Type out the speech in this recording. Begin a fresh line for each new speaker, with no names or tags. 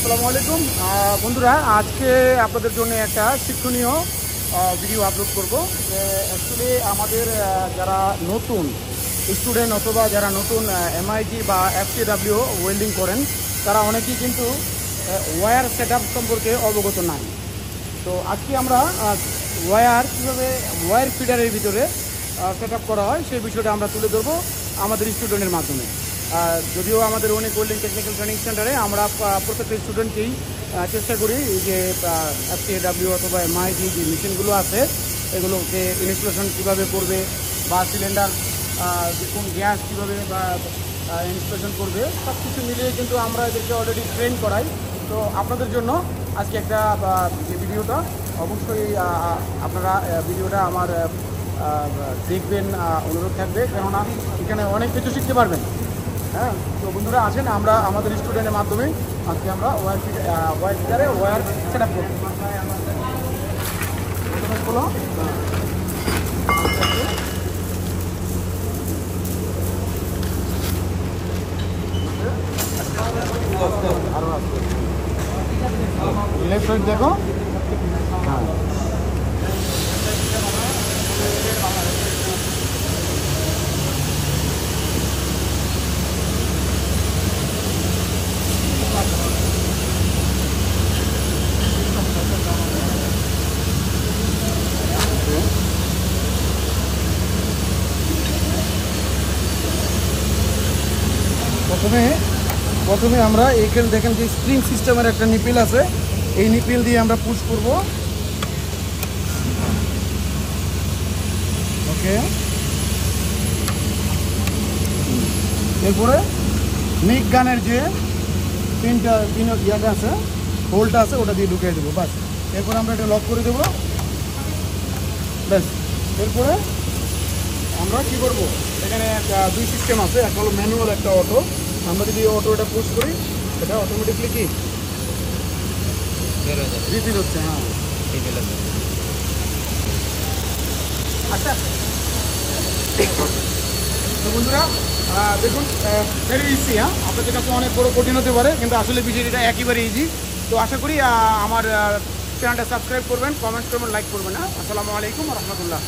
আসসালামু আলাইকুম বন্ধুরা, আজকে আপনাদের জন্য একটা শিক্ষণীয় ভিডিও আপলোড করব। অ্যাকচুয়ালি আমাদের যারা নতুন স্টুডেন্ট অথবা যারা নতুন এমআইজি বা এফটিডাব্লিউ ওয়েল্ডিং করেন, তারা অনেকেই কিন্তু ওয়্যার সেট আপ সম্পর্কে অবগত নাই। তো আজকে আমরা কীভাবে ওয়্যার ফিডারের ভিতরে সেট আপ করা হয় সেই বিষয়টা আমরা তুলে ধরবো আমাদের স্টুডেন্টের মাধ্যমে। যদিও আমাদের অনেক ওয়েল্ডিং টেকনিক্যাল ট্রেনিং সেন্টারে আমরা প্রত্যেকটা স্টুডেন্টকেই চেষ্টা করি যে এফটিডাব্লিউ অথবা এমআইজি যে মেশিনগুলো আছে এগুলোকে ইনস্টলেশন কীভাবে করবে বা সিলিন্ডার কোন গ্যাস কীভাবে বা ইনস্টলেশন করবে সব কিছু মিলিয়ে কিন্তু আমরা এদেরকে অলরেডি ট্রেন করাই। তো আপনাদের জন্য আজকে একটা যে ভিডিওটা অবশ্যই আপনারা ভিডিওটা আমার দেখবেন, অনুরোধ থাকবে, কেননা এখানে অনেক কিছু শিখতে পারবেন। হ্যাঁ, তো বন্ধুরা আসেন আমরা আমাদের স্টুডেন্টের মাধ্যমে আজকে আমরা ওয়্যার ফিডারে ওয়্যার সেট আপ করব। লেফট সাইড দেখো। হ্যাঁ, প্রথমে আমরা এইখানে দেখেন যে স্প্রিং সিস্টেমের একটা নিপিল আছে, এই নিপিল দিয়ে আমরা পুশ করব। ওকে, এরপরে নিক গানের যে ইয়াটা আছে, হোলটা আছে, ওটা দিয়ে ঢুকিয়ে দেবো। বাস, এরপরে আমরা এটা লক করে দেবো। ব্যাস, এরপরে আমরা কি করব, এখানে দুই সিস্টেম আছে, একটা হলো ম্যানুয়াল, একটা অটো। আমরা যদি অটোটা পুশ করি এটা অটোমেটিকলি কি রিফিল হচ্ছে। হ্যাঁ, আচ্ছা তো বন্ধুরা দেখুন, ভেরি ইজি। হ্যাঁ, আপনাদের কাছে অনেক বড় কঠিন হতে পারে, কিন্তু আসলে বিষয়টা একেবারে ইজি। তো আশা করি আমার চ্যানেলটা সাবস্ক্রাইব করবেন, কমেন্ট করবেন, লাইক করবেন। হ্যাঁ, আসসালামু আলাইকুম ওয়া রাহমাতুল্লাহ।